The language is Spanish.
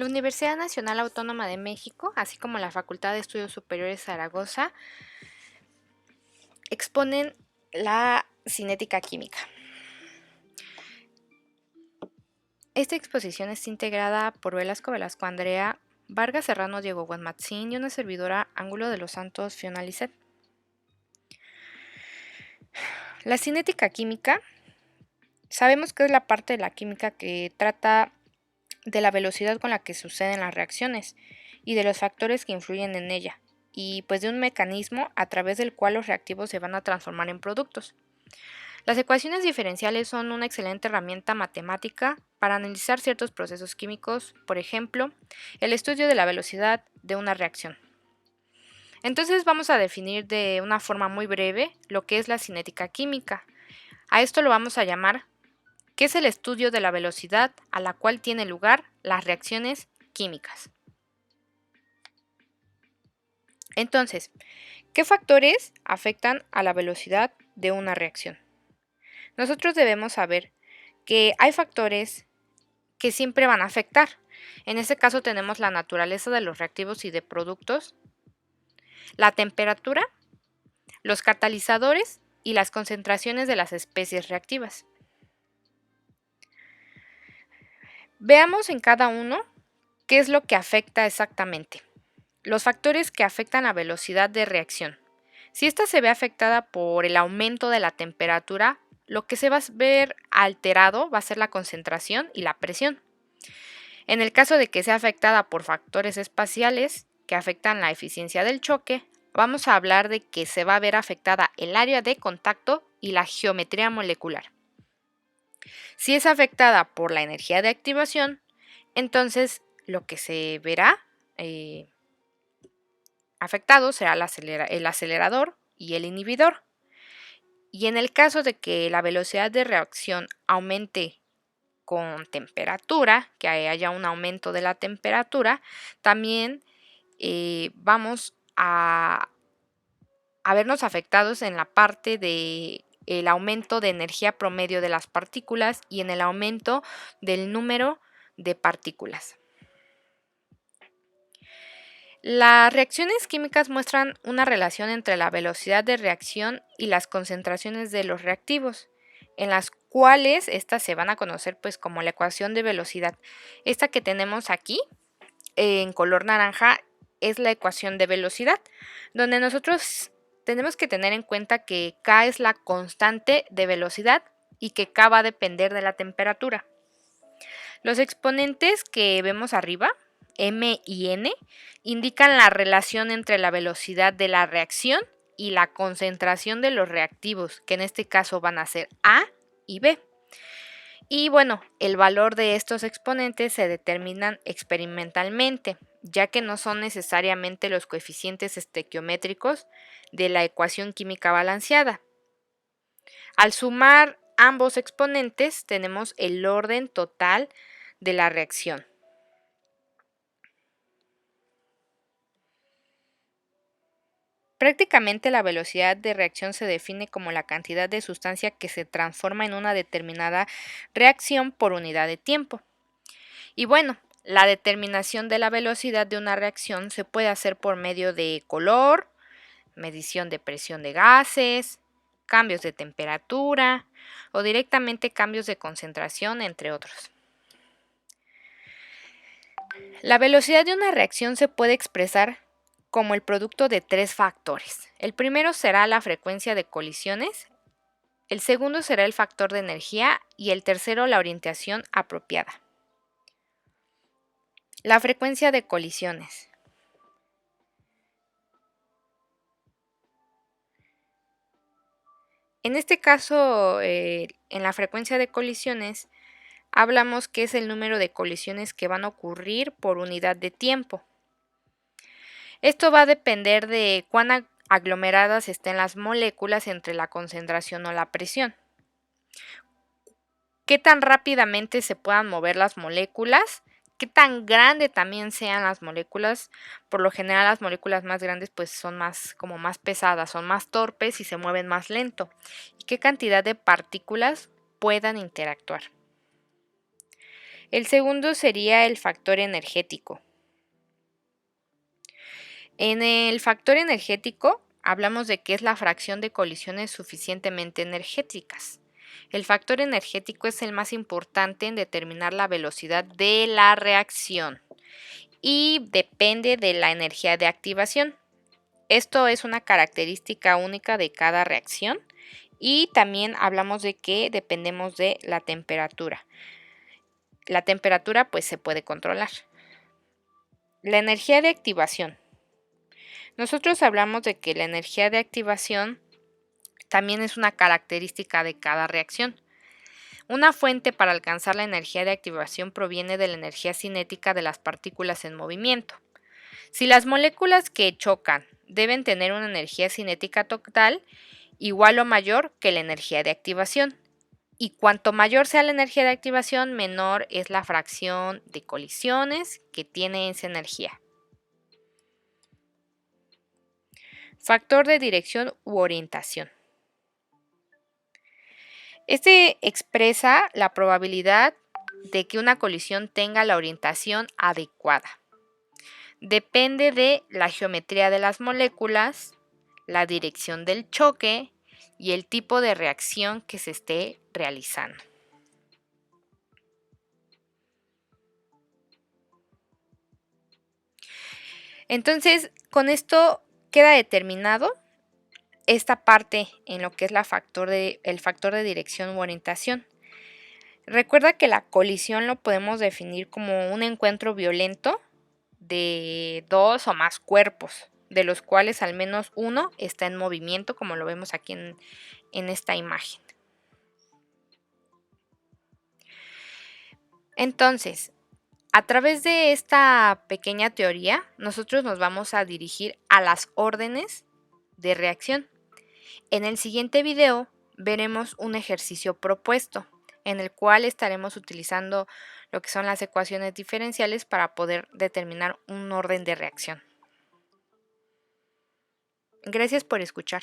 La Universidad Nacional Autónoma de México, así como la Facultad de Estudios Superiores Zaragoza, exponen la cinética química. Esta exposición está integrada por Velasco Andrea, Vargas Serrano, Diego Guanmatzín y una servidora Ángulo de los Santos, Fiona Lisset. La cinética química, sabemos que es la parte de la química que trata de la velocidad con la que suceden las reacciones y de los factores que influyen en ella, y pues de un mecanismo a través del cual los reactivos se van a transformar en productos. Las ecuaciones diferenciales son una excelente herramienta matemática para analizar ciertos procesos químicos, por ejemplo, el estudio de la velocidad de una reacción. Entonces vamos a definir de una forma muy breve lo que es la cinética química. A esto lo vamos a llamar que es el estudio de la velocidad a la cual tienen lugar las reacciones químicas. Entonces, ¿qué factores afectan a la velocidad de una reacción? Nosotros debemos saber que hay factores que siempre van a afectar. En este caso tenemos la naturaleza de los reactivos y de productos, la temperatura, los catalizadores y las concentraciones de las especies reactivas. Veamos en cada uno qué es lo que afecta exactamente. Los factores que afectan la velocidad de reacción. Si esta se ve afectada por el aumento de la temperatura, lo que se va a ver alterado va a ser la concentración y la presión. En el caso de que sea afectada por factores espaciales que afectan la eficiencia del choque, vamos a hablar de que se va a ver afectada el área de contacto y la geometría molecular. Si es afectada por la energía de activación, entonces lo que se verá afectado será el acelerador y el inhibidor. Y en el caso de que la velocidad de reacción aumente con temperatura, que haya un aumento de la temperatura, también vamos a vernos afectados en la parte de el aumento de energía promedio de las partículas y en el aumento del número de partículas. Las reacciones químicas muestran una relación entre la velocidad de reacción y las concentraciones de los reactivos, en las cuales estas se van a conocer pues como la ecuación de velocidad. Esta que tenemos aquí en color naranja es la ecuación de velocidad, donde nosotros tenemos que tener en cuenta que K es la constante de velocidad y que K va a depender de la temperatura. Los exponentes que vemos arriba, M y N, indican la relación entre la velocidad de la reacción y la concentración de los reactivos, que en este caso van a ser A y B. Y bueno, el valor de estos exponentes se determinan experimentalmente, ya que no son necesariamente los coeficientes estequiométricos de la ecuación química balanceada. Al sumar ambos exponentes tenemos el orden total de la reacción. Prácticamente la velocidad de reacción se define como la cantidad de sustancia que se transforma en una determinada reacción por unidad de tiempo. Y bueno, la determinación de la velocidad de una reacción se puede hacer por medio de color, medición de presión de gases, cambios de temperatura o directamente cambios de concentración, entre otros. La velocidad de una reacción se puede expresar como el producto de tres factores. El primero será la frecuencia de colisiones, el segundo será el factor de energía y el tercero la orientación apropiada. La frecuencia de colisiones. En este caso, en la frecuencia de colisiones, hablamos que es el número de colisiones que van a ocurrir por unidad de tiempo. Esto va a depender de cuán aglomeradas estén las moléculas entre la concentración o la presión. Qué tan rápidamente se puedan mover las moléculas, qué tan grande también sean las moléculas. Por lo general las moléculas más grandes pues son más pesadas, son más torpes y se mueven más lento. Y qué cantidad de partículas puedan interactuar. El segundo sería el factor energético. En el factor energético hablamos de que es la fracción de colisiones suficientemente energéticas. El factor energético es el más importante en determinar la velocidad de la reacción y depende de la energía de activación. Esto es una característica única de cada reacción y también hablamos de que dependemos de la temperatura. La temperatura pues se puede controlar. La energía de activación. Nosotros hablamos de que la energía de activación también es una característica de cada reacción. Una fuente para alcanzar la energía de activación proviene de la energía cinética de las partículas en movimiento. Si las moléculas que chocan deben tener una energía cinética total igual o mayor que la energía de activación, y cuanto mayor sea la energía de activación, menor es la fracción de colisiones que tiene esa energía. Factor de dirección u orientación. Este expresa la probabilidad de que una colisión tenga la orientación adecuada. Depende de la geometría de las moléculas, la dirección del choque y el tipo de reacción que se esté realizando. Entonces, con esto queda determinado esta parte en lo que es el factor de dirección u orientación. Recuerda que la colisión lo podemos definir como un encuentro violento de dos o más cuerpos, de los cuales al menos uno está en movimiento, como lo vemos aquí en esta imagen. Entonces, a través de esta pequeña teoría, nosotros nos vamos a dirigir a las órdenes de reacción. En el siguiente video veremos un ejercicio propuesto, en el cual estaremos utilizando lo que son las ecuaciones diferenciales para poder determinar un orden de reacción. Gracias por escuchar.